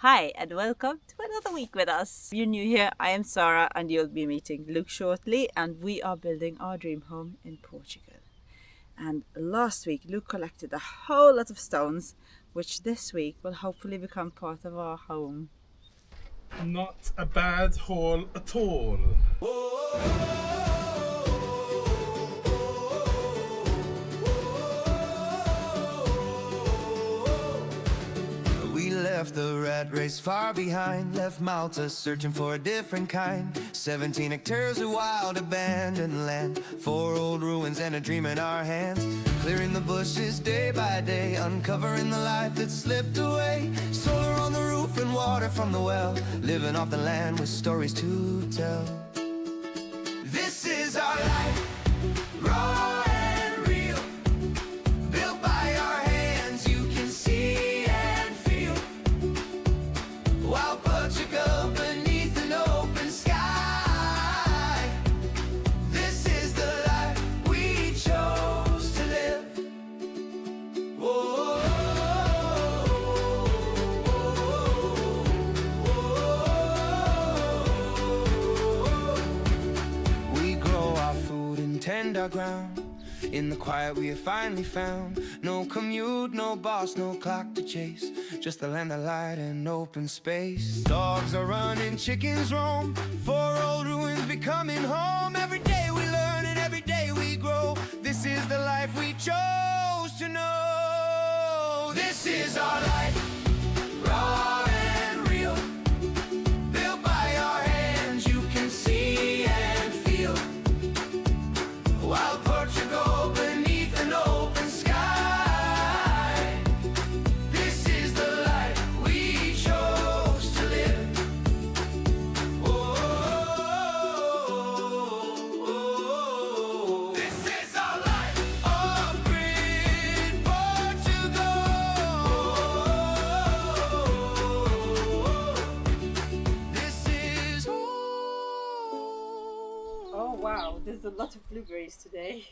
Hi, and welcome to another week with us. If you're new here, I am Sarah, and you'll be meeting Luke shortly, and we are building our dream home in Portugal. And last week, Luke collected a whole lot of stones, which this week will hopefully become part of our home. Not a bad haul at all. We left the rat race far behind, left Malta searching for a different kind. 17 hectares of wild abandoned land, 4 old ruins and a dream in our hands. Clearing the bushes day by day, uncovering the life that slipped away. Solar on the roof and water from the well, living off the land with stories to tell. This is our life, raw and real, built by our hands, you can see and feel. While Portugal beneath an open sky, this is the life we chose to live. Whoa. We grow our food and tend our ground. In the quiet we have finally found. No commute, no boss, no clock to chase. Just the land of light and open space. Dogs are running, chickens roam. 4 old ruins becoming home. Every day we learn and every day we grow. This is the life we chose to know. This is our life, raw and real, built by our hands, you can see and feel. While Portugal beneath an open sky, this is the life we chose to live. This is our life, off-grid Portugal. This is Oh wow, there's a lot of blueberries today.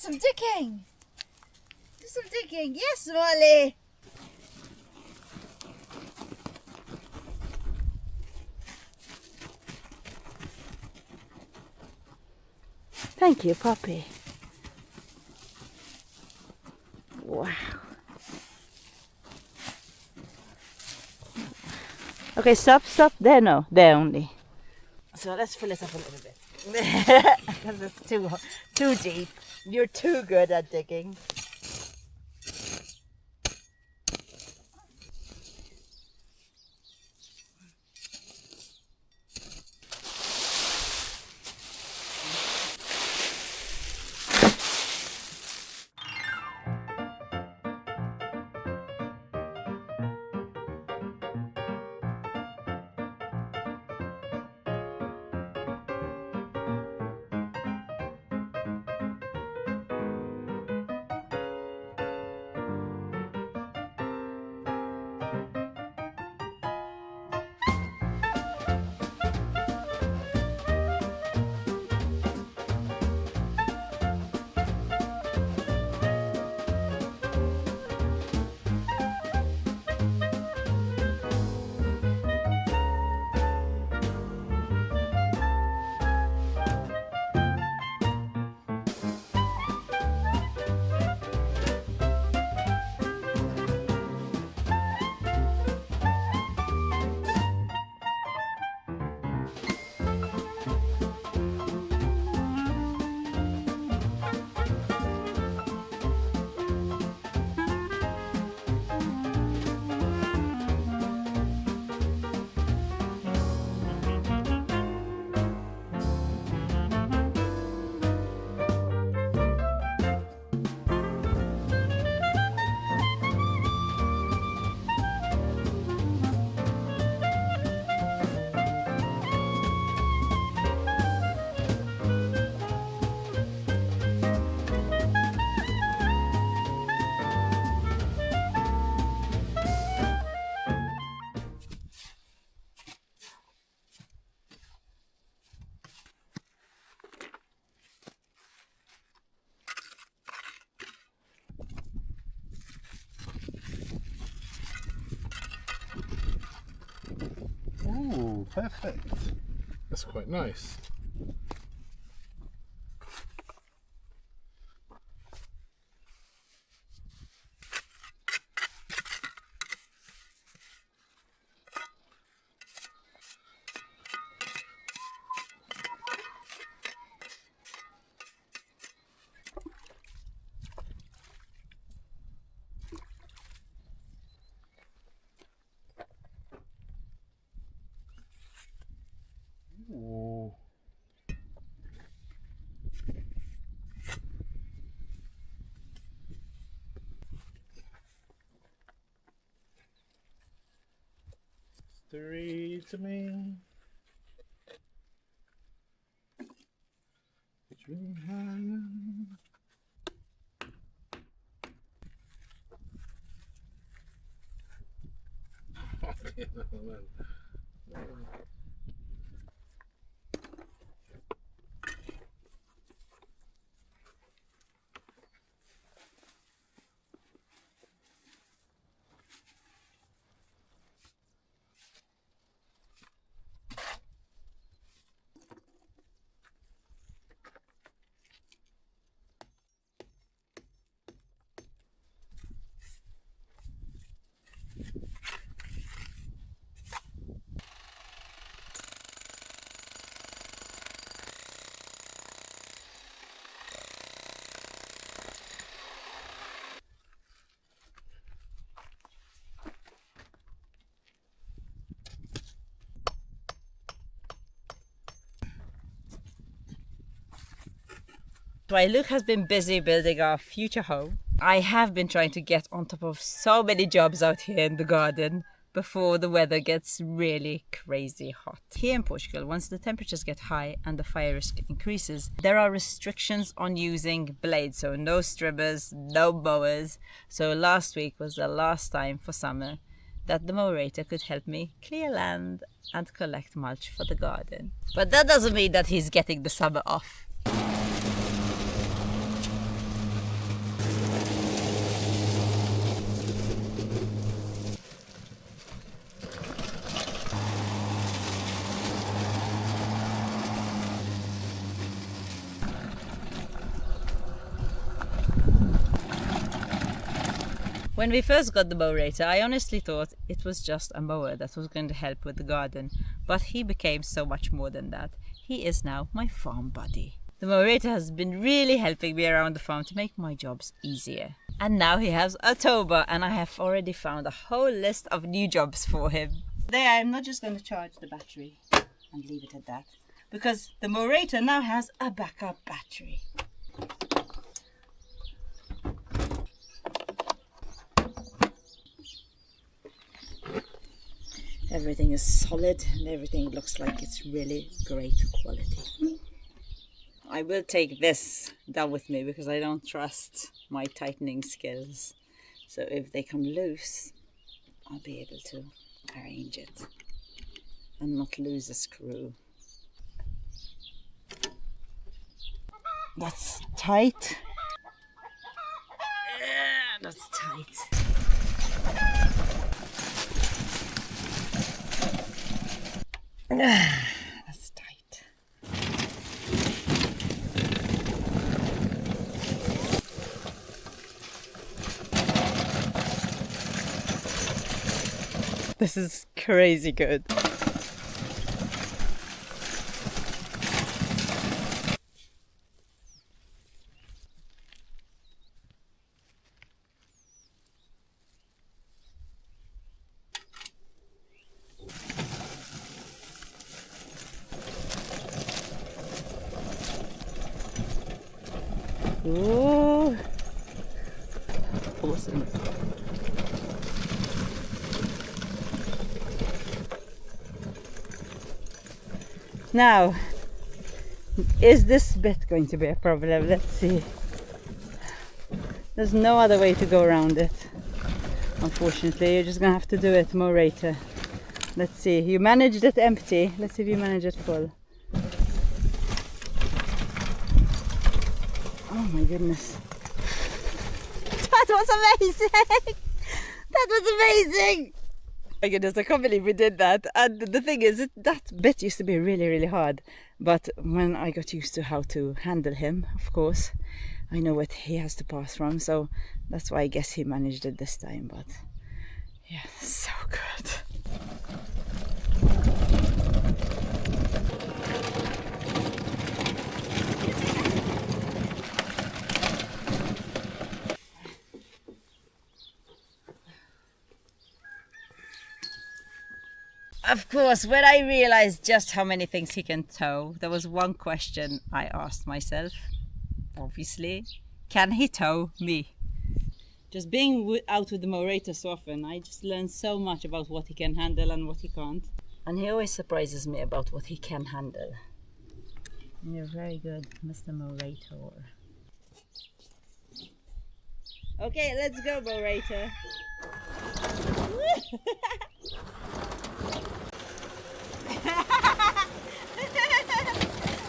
some digging. Do some digging. Yes, Molly. Thank you, puppy. Wow. Okay, stop. There, no. There only. So let's fill it up a little bit. Because it's too deep. You're too good at digging. Ooh, perfect. That's quite nice. Ooh. Three to me. Dream hand. While Luke has been busy building our future home, I have been trying to get on top of so many jobs out here in the garden before the weather gets really crazy hot. Here in Portugal, once the temperatures get high and the fire risk increases, there are restrictions on using blades, so no strippers, no mowers. So last week was the last time for summer that the mower could help me clear land and collect mulch for the garden. But that doesn't mean that he's getting the summer off. When we first got the mower, I honestly thought it was just a mower that was going to help with the garden, but he became so much more than that. He is now my farm buddy. The mower has been really helping me around the farm to make my jobs easier. And now he has a tow bar, and I have already found a whole list of new jobs for him. Today I'm not just going to charge the battery and leave it at that, because the mower now has a backup battery. Everything is solid and everything looks like it's really great quality. I will take this down with me because I don't trust my tightening skills. So if they come loose, I'll be able to arrange it and not lose a screw. That's tight. Yeah, that's tight. That's tight. This is crazy good. Ooh, awesome. Now, is this bit going to be a problem? Let's see. There's no other way to go around it. Unfortunately, you're just gonna have to do it more later. Let's see. You managed it empty. Let's see if you manage it full. Oh my goodness. That was amazing! That was amazing! Oh my goodness, I can't believe we did that. And the thing is, that bit used to be really, really hard. But when I got used to how to handle him, of course, I know what he has to pass from. So that's why I guess he managed it this time. But yeah, so good. Of course, when I realized just how many things he can tow, there was one question I asked myself, obviously. Can he tow me? Just being out with the morator so often, I just learned so much about what he can handle and what he can't. And he always surprises me about what he can handle. You're very good, Mr. Morator. Okay, let's go, morator.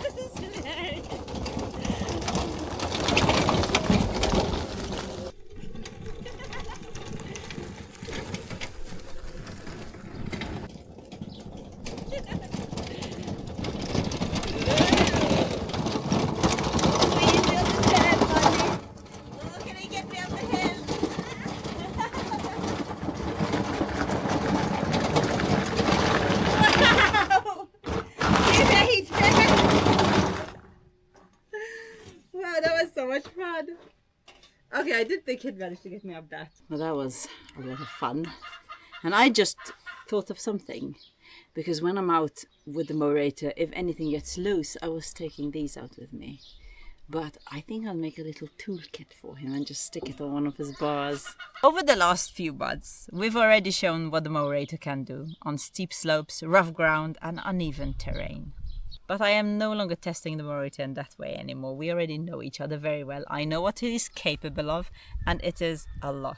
This is hilarious. Okay, I did think he'd manage to get me up that. Well, that was a lot of fun. And I just thought of something. Because when I'm out with the morator, if anything gets loose, I was taking these out with me. But I think I'll make a little toolkit for him and just stick it on one of his bars. Over the last few months, we've already shown what the morator can do on steep slopes, rough ground and uneven terrain. But I am no longer testing the morator in that way anymore. We already know each other very well. I know what he is capable of, and it is a lot.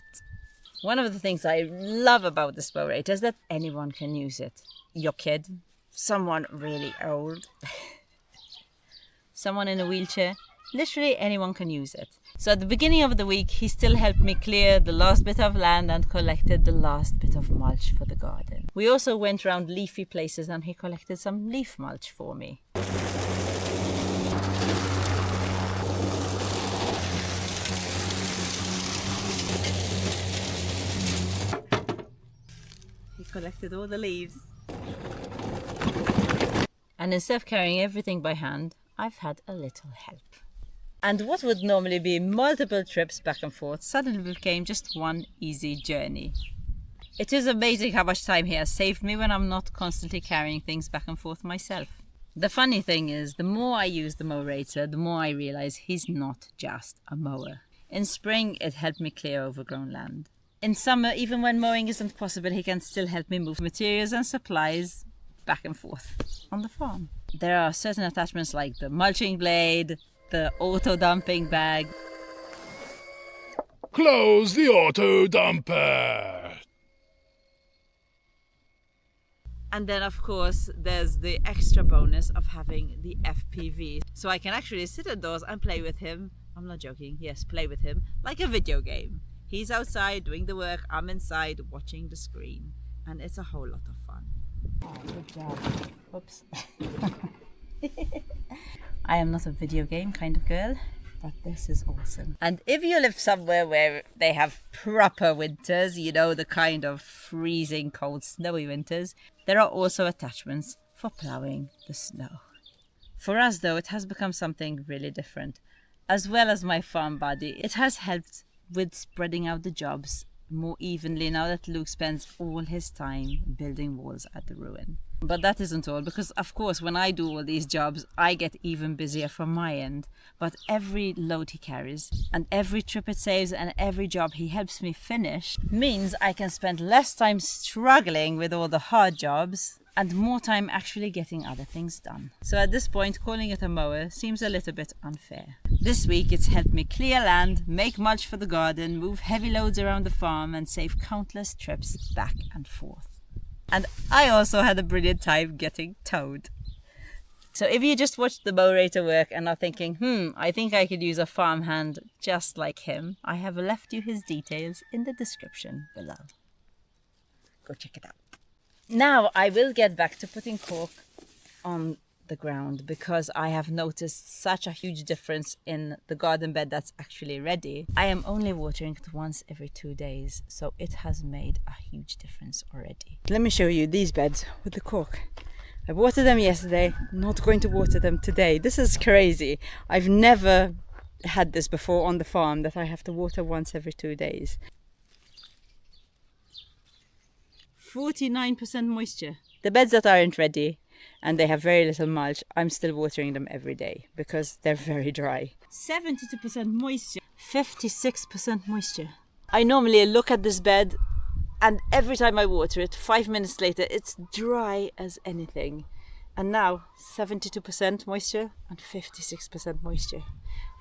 One of the things I love about this morator is that anyone can use it. Your kid, someone really old, someone in a wheelchair, literally anyone can use it. So at the beginning of the week, he still helped me clear the last bit of land and collected the last bit of mulch for the garden. We also went around leafy places and he collected some leaf mulch for me. collected all the leaves. And instead of carrying everything by hand, I've had a little help. And what would normally be multiple trips back and forth suddenly became just one easy journey. It is amazing how much time he has saved me when I'm not constantly carrying things back and forth myself. The funny thing is, the more I use the mower, the more I realize he's not just a mower. In spring, it helped me clear overgrown land. In summer, even when mowing isn't possible, he can still help me move materials and supplies back and forth on the farm. There are certain attachments like the mulching blade, the auto dumping bag. Close the auto dumper. And then of course there's the extra bonus of having the FPV. So I can actually sit indoors and play with him. I'm not joking, yes, play with him like a video game. He's outside doing the work, I'm inside watching the screen. And it's a whole lot of fun. Oh, good job. Oops. I am not a video game kind of girl, but this is awesome. And if you live somewhere where they have proper winters, you know, the kind of freezing cold snowy winters, there are also attachments for ploughing the snow. For us though, it has become something really different. As well as my farm body, it has helped with spreading out the jobs more evenly now that Luke spends all his time building walls at the ruin. But that isn't all, because of course when I do all these jobs I get even busier from my end. But every load he carries and every trip it saves and every job he helps me finish means I can spend less time struggling with all the hard jobs and more time actually getting other things done. So at this point, calling it a mower seems a little bit unfair. This week it's helped me clear land, make mulch for the garden, move heavy loads around the farm and save countless trips back and forth. And I also had a brilliant time getting towed. So if you just watched the mower work and are thinking, I think I could use a farmhand just like him, I have left you his details in the description below. Go check it out. Now I will get back to putting cork on the ground because I have noticed such a huge difference in the garden bed that's actually ready. I am only watering it once every 2 days, so it has made a huge difference already. Let me show you these beds with the cork. I watered them yesterday, not going to water them today. This is crazy. I've never had this before on the farm, that I have to water once every 2 days. 49% moisture. The beds that aren't ready and they have very little mulch, I'm still watering them every day because they're very dry. 72% moisture. 56% moisture. I normally look at this bed and every time I water it, 5 minutes later, it's dry as anything. And now 72% moisture and 56% moisture.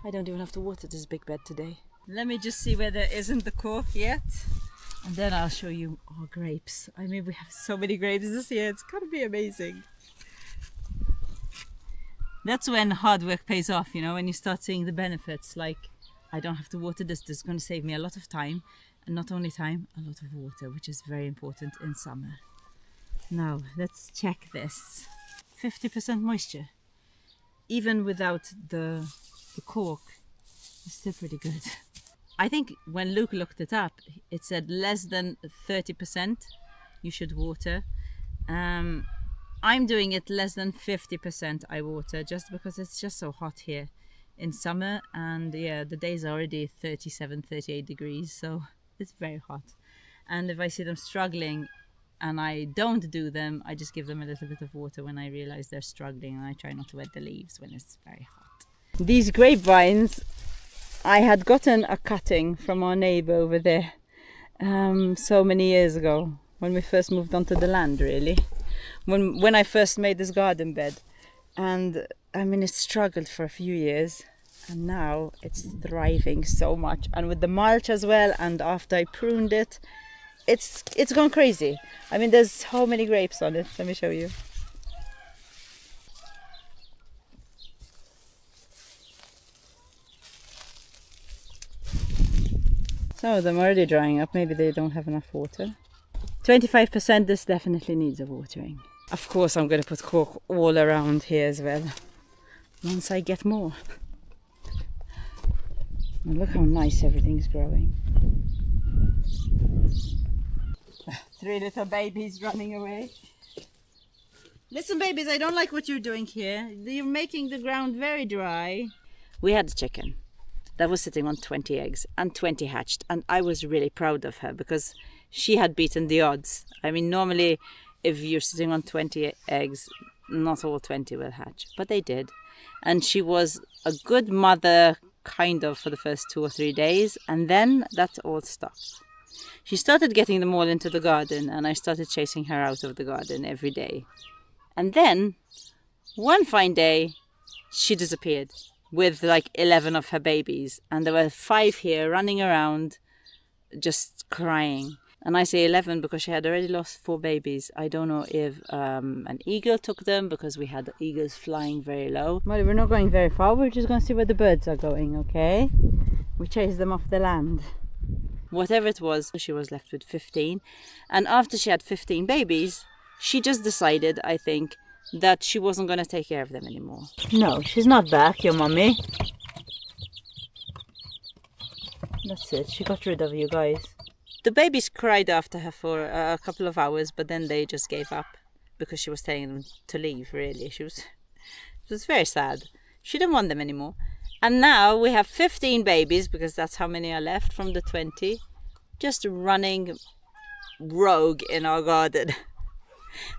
I don't even have to water this big bed today. Let me just see where there isn't the cork yet. And then I'll show you our grapes. I mean, we have so many grapes this year. It's going to be amazing. That's when hard work pays off, you know, when you start seeing the benefits. Like, I don't have to water this. This is going to save me a lot of time. And not only time, a lot of water, which is very important in summer. Now, let's check this. 50% moisture. Even without the cork, it's still pretty good. I think when Luke looked it up, it said less than 30% you should water. I'm doing it less than 50% I water just because it's just so hot here in summer. And yeah, the days are already 37, 38 degrees, so it's very hot. And if I see them struggling and I don't do them, I just give them a little bit of water when I realize they're struggling, and I try not to wet the leaves when it's very hot. These grapevines, I had gotten a cutting from our neighbour over there so many years ago when we first moved onto the land, really. When I first made this garden bed. And I mean, it struggled for a few years and now it's thriving so much. And with the mulch as well, and after I pruned it, it's gone crazy. I mean, there's so many grapes on it. Let me show you. Some of them are already drying up. Maybe they don't have enough water. 25%, this definitely needs a watering. Of course, I'm going to put cork all around here as well, once I get more. And look how nice everything's growing. Three little babies running away. Listen, babies, I don't like what you're doing here. You're making the ground very dry. We had a chicken that was sitting on 20 eggs and 20 hatched, and I was really proud of her because she had beaten the odds. I mean, normally if you're sitting on 20 eggs, not all 20 will hatch, but they did. And she was a good mother, kind of, for the first 2 or 3 days, and then that all stopped. She started getting them all into the garden, and I started chasing her out of the garden every day. And then, one fine day, she disappeared with like 11 of her babies. And there were 5 here running around, just crying. And I say 11 because she had already lost 4 babies. I don't know if an eagle took them, because we had eagles flying very low. Well, we're not going very far. We're just going to see where the birds are going, okay? We chased them off the land. Whatever it was, she was left with 15. And after she had 15 babies, she just decided, I think, that she wasn't going to take care of them anymore. No, she's not back, your mummy. That's it. She got rid of you guys. The babies cried after her for a couple of hours, but then they just gave up because she was telling them to leave, really. It was very sad. She didn't want them anymore. And now we have 15 babies, because that's how many are left from the 20, just running rogue in our garden.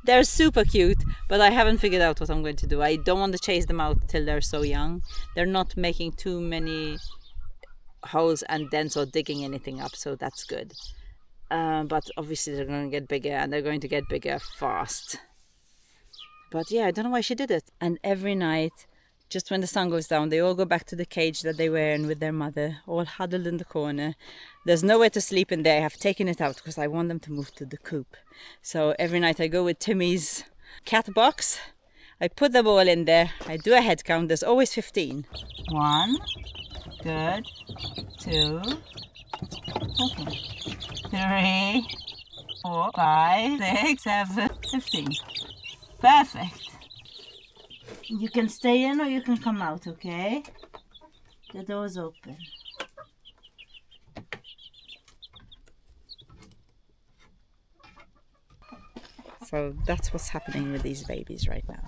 They're super cute, but I haven't figured out what I'm going to do. I don't want to chase them out till they're so young. They're not making too many holes and dents or digging anything up, so that's good. But obviously they're going to get bigger, and they're going to get bigger fast. But yeah, I don't know why she did it. And every night, just when the sun goes down, they all go back to the cage that they were in with their mother, all huddled in the corner. There's nowhere to sleep in there. I have taken it out because I want them to move to the coop. So every night I go with Timmy's cat box. I put them all in there. I do a head count. There's always 15. 1, good, 2, okay, 3, 4, 5, 6, 7, 15. Perfect. You can stay in or you can come out, okay? The door's open. So that's what's happening with these babies right now.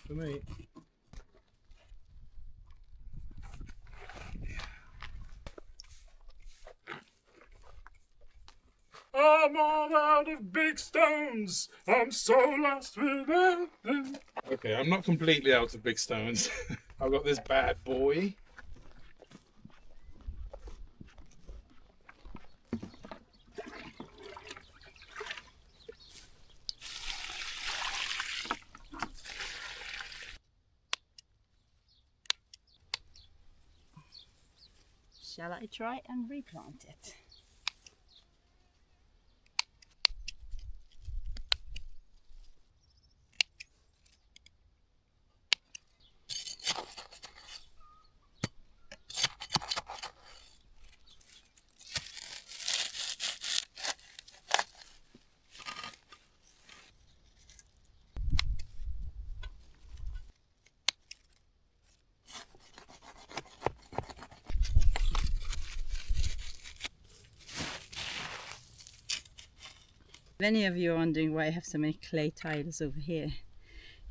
for me. I'm all out of big stones. I'm so lost without them. Okay, I'm not completely out of big stones. I've got this bad boy. Shall I try and replant it? If any of you are wondering why I have so many clay tiles over here,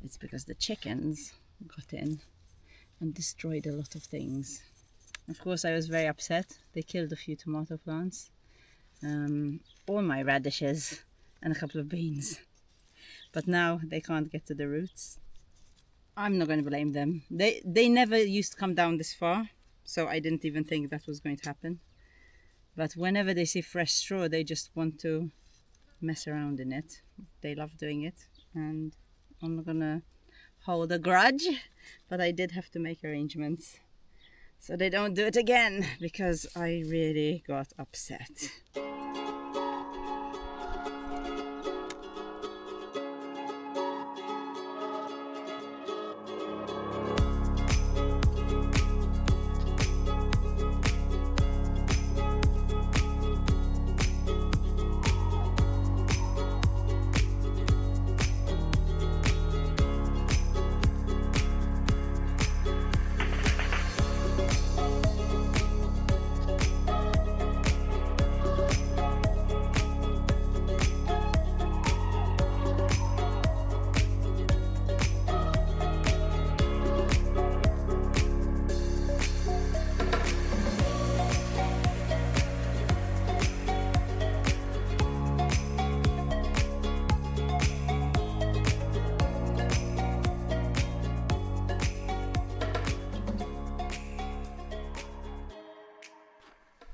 it's because the chickens got in and destroyed a lot of things. Of course, I was very upset. They killed a few tomato plants, all my radishes and a couple of beans. But now they can't get to the roots. I'm not going to blame them. They never used to come down this far, so I didn't even think that was going to happen. But whenever they see fresh straw, they just want to mess around in it. They love doing it, and I'm not gonna hold a grudge, but I did have to make arrangements so they don't do it again, because I really got upset.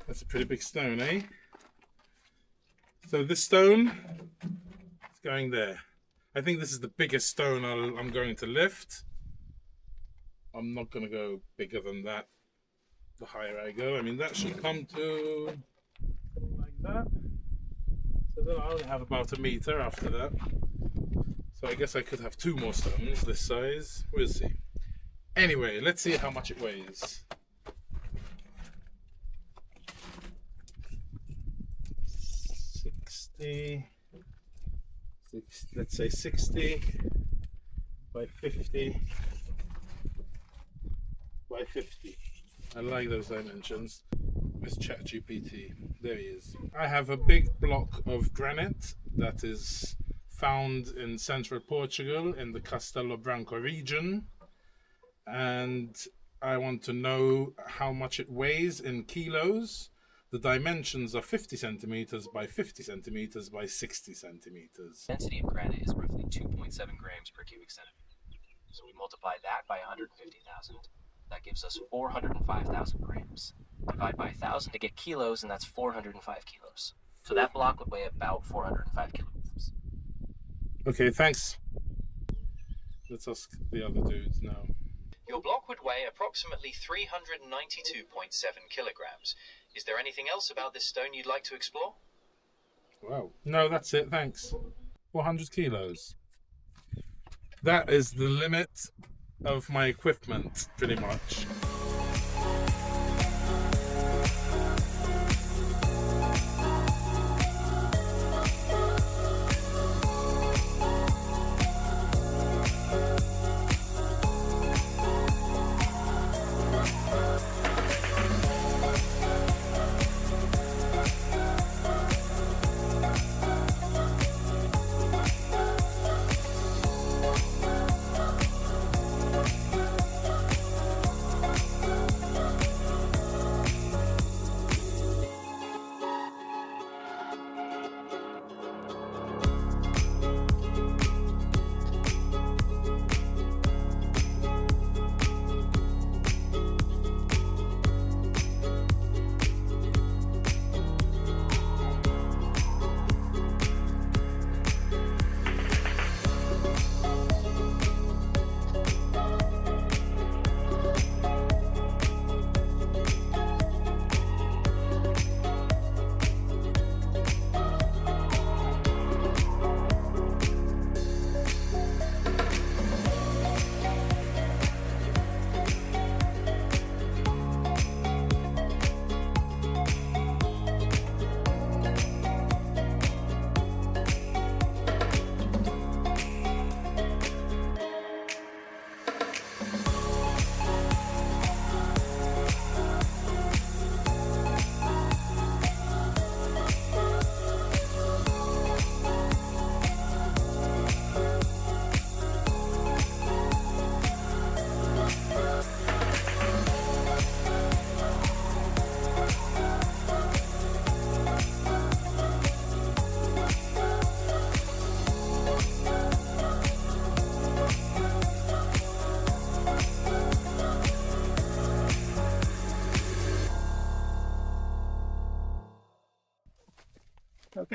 That's a pretty big stone, eh? So this stone is going there. I think this is the biggest stone I'm going to lift. I'm not going to go bigger than that the higher I go. I mean, that should come to something like that. So then I'll have about a meter after that. So I guess I could have 2 more stones this size. We'll see. Anyway, let's see how much it weighs. 60, let's say 60 by 50 by 50. I like those dimensions. With ChatGPT, there he is. I have a big block of granite that is found in central Portugal in the Castelo Branco region, and I want to know how much it weighs in kilos. The dimensions are 50 centimeters by 50 centimeters by 60 centimeters. Density of granite is roughly 2.7 grams per cubic centimeter. So we multiply that by 150,000. That gives us 405,000 grams. Divide by 1,000 to get kilos, and that's 405 kilos. So that block would weigh about 405 kilograms. Okay, thanks. Let's ask the other dudes now. Your block would weigh approximately 392.7 kilograms. Is there anything else about this stone you'd like to explore? Wow. No, that's it, thanks. 400 kilos. That is the limit of my equipment, pretty much.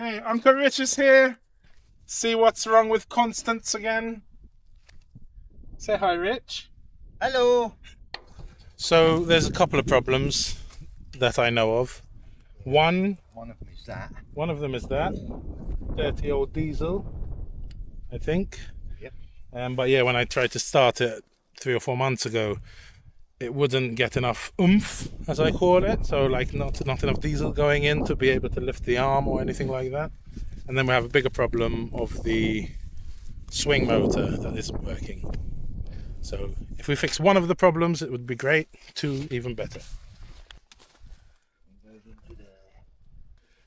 Hey, Uncle Rich is here. See what's wrong with Constance again. Say hi, Rich. Hello. So there's a couple of problems that I know of. One One of them is that. of them is that dirty old diesel, I think. Yep. But yeah, when I tried to start it 3 or 4 months ago, it wouldn't get enough oomph, as I call it. So like not enough diesel going in to be able to lift the arm or anything like that. And then we have a bigger problem of the swing motor that isn't working. So if we fix one of the problems, it would be great. 2 even better.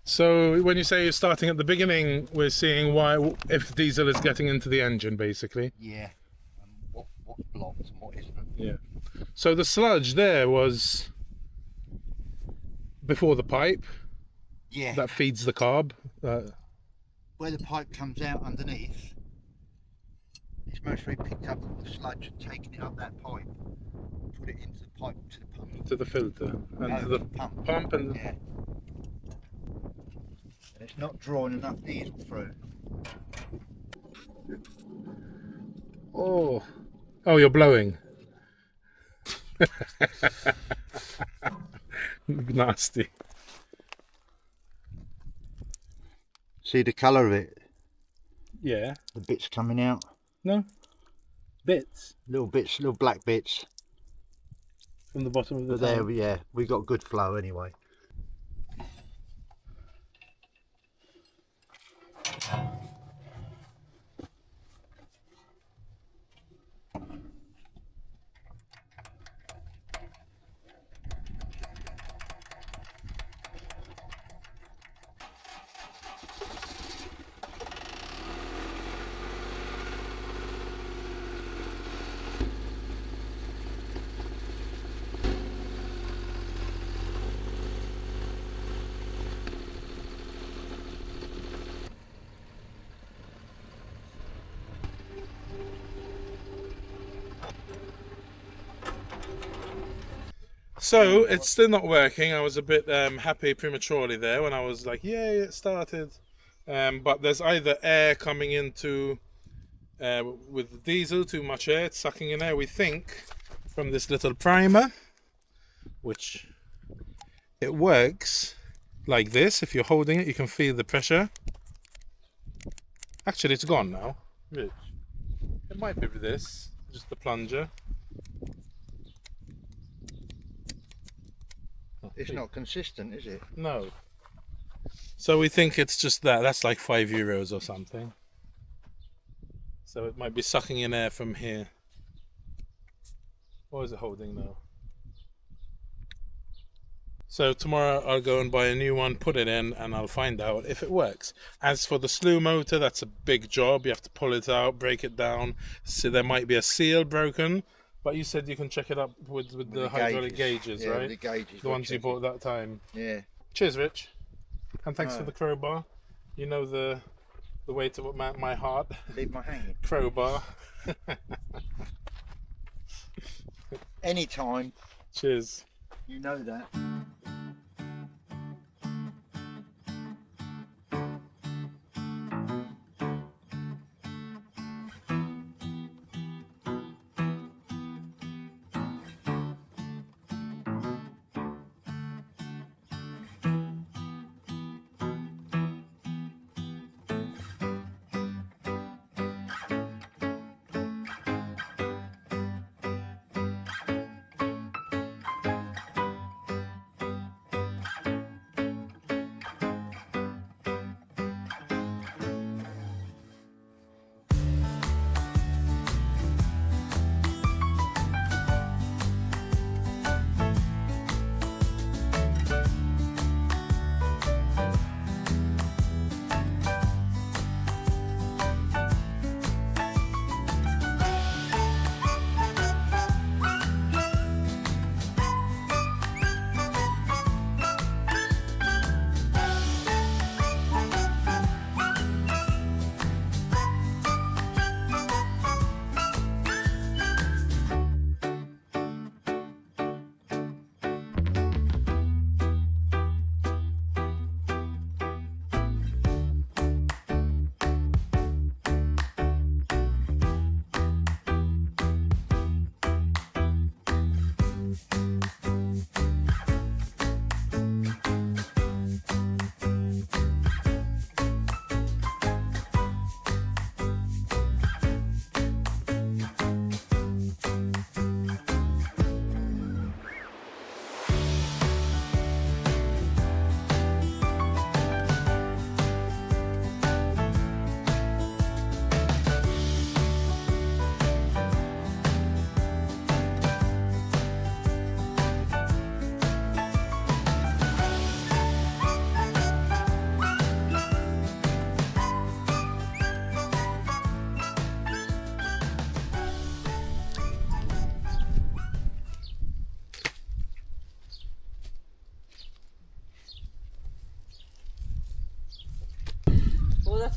So when you say you're starting at the beginning, we're seeing why, if diesel is getting into the engine, basically. Yeah. What's blocked and what isn't. Yeah. So the sludge there was before the pipe Yeah. that feeds the carb. Where the pipe comes out underneath, it's mostly picked up all the sludge and taken it up that pipe, put it into the pipe to the pump. To the filter and No, to the pump. and Yeah. And it's not drawing enough diesel through. oh, you're blowing. Nasty. See the colour of it? Yeah. The bits coming out. No. Bits Little bits, little black bits. from the bottom of the But there, tank. yeah, we got good flow anyway. So it's still not working. I was a bit happy prematurely there when I was like, yay, it started. But there's either air coming into with the diesel, too much air, it's sucking in air. We think from this little primer, which it works like this. If you're holding it, you can feel the pressure. Actually, it's gone now. Rich. It might be with this, just the plunger. It's not consistent, is it? No. So we think it's just that. That's like €5 or something. So it might be sucking in air from here. What is it holding now? So tomorrow I'll go and buy a new one, put it in, and I'll find out if it works. As for the slew motor, that's a big job. You have to pull it out, break it down. So there might be a seal broken. But you said you can check it up with the hydraulic gauges, yeah, right? The gauges. The ones you bought that time. Yeah. Cheers, Rich. And thanks for the crowbar. You know the way to my heart. Leave my hanging. Crowbar. Anytime. Cheers. You know that.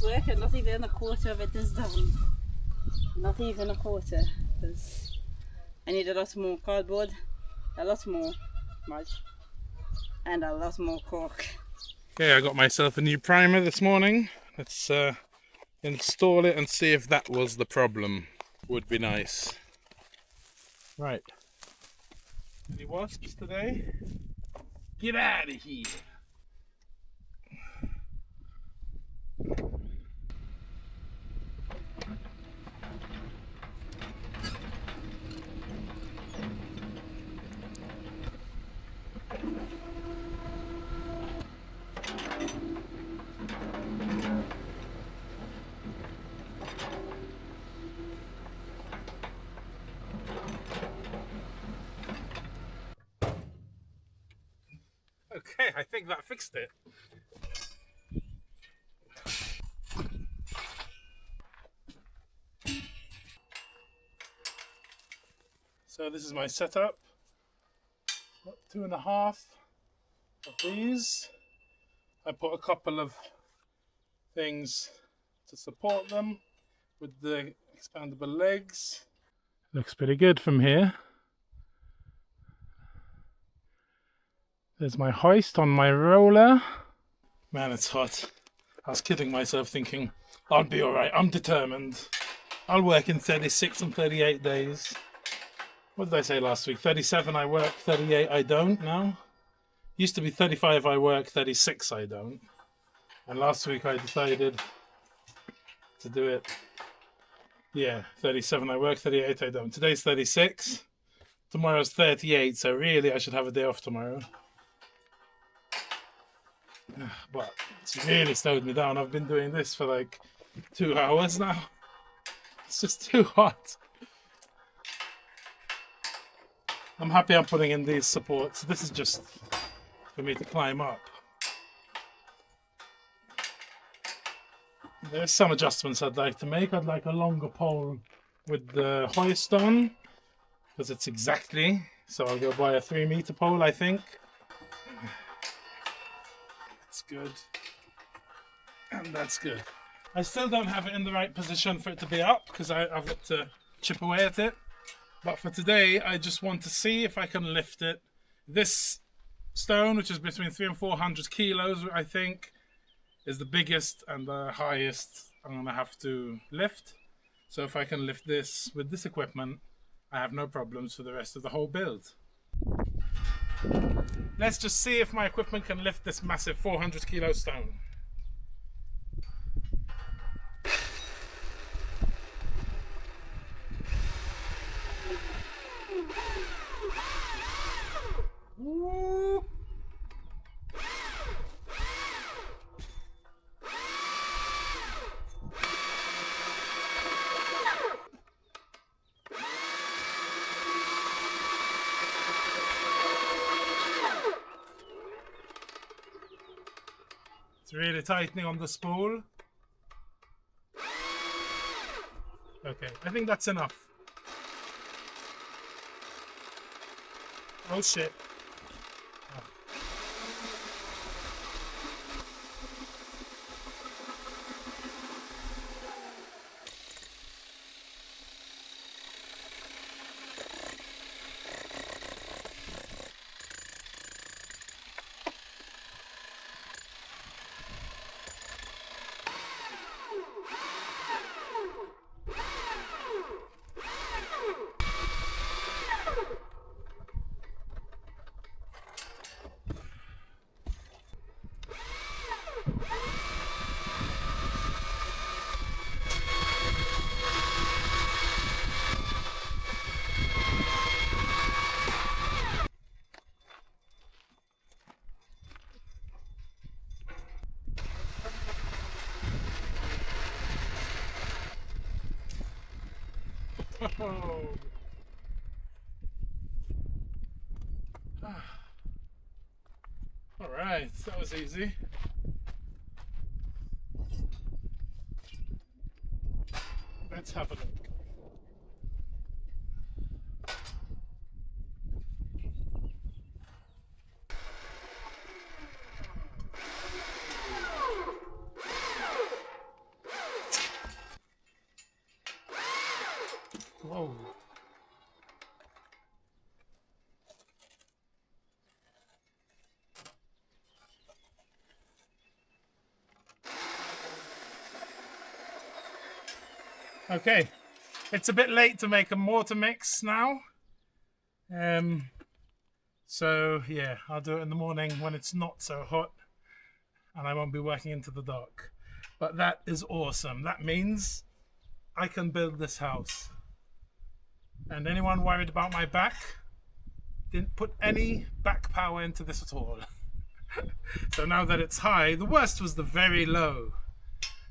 work and not even a quarter of it is done. Not even a quarter, because I need a lot more cardboard, a lot more mud, and a lot more cork. Okay, I got myself a new primer this morning. Let's install it and see if that was the problem. Would be nice. Right. Any wasps today? Get out of here! Okay, I think that fixed it. So this is my setup. Got 2.5 of these. I put a couple of things to support them with the expandable legs. Looks pretty good from here. There's my hoist on my roller. Man, it's hot. I was kidding myself thinking, I'll be alright, I'm determined. I'll work in 36 and 38 days. What did I say last week? 37 I work, 38 I don't now. Used to be 35 I work, 36 I don't. And last week I decided to do it. Yeah, 37 I work, 38 I don't. Today's 36. Tomorrow's 38, so really I should have a day off tomorrow. But it's really slowed me down. I've been doing this for like 2 hours now. It's just too hot. I'm happy I'm putting in these supports. This is just for me to climb up. There's some adjustments I'd like to make. I'd like a longer pole with the hoist on, because it's exactly. So I'll go buy a 3-meter pole, I think. That's good. And that's good. I still don't have it in the right position for it to be up, because I've got to chip away at it. But for today, I just want to see if I can lift it. This stone, which is between 300 and 400 kilos, I think, is the biggest and the highest I'm going to have to lift. So if I can lift this with this equipment, I have no problems for the rest of the whole build. Let's just see if my equipment can lift this massive 400 kilo stone. Woo! It's really tightening on the spool. Okay, I think that's enough. Oh shit. Oh. All right, that was easy. Let's have a look. Whoa. Okay, it's a bit late to make a mortar mix now. So yeah, I'll do it in the morning when it's not so hot and I won't be working into the dark. But that is awesome. That means I can build this house. And anyone worried about my back, didn't put any back power into this at all. So now that it's high, the worst was the very low.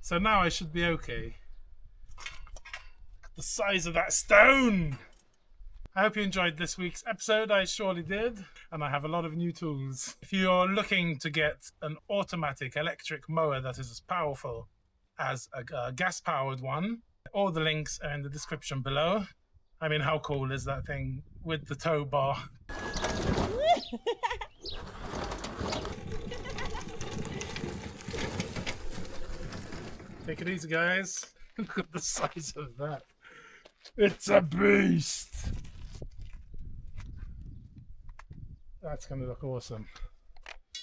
So now I should be okay. The size of that stone! I hope you enjoyed this week's episode. I surely did. And I have a lot of new tools. If you're looking to get an automatic electric mower that is as powerful as a gas-powered one, all the links are in the description below. I mean, how cool is that thing with the tow bar? Take it easy, guys. Look at the size of that. It's a beast. That's going to look awesome.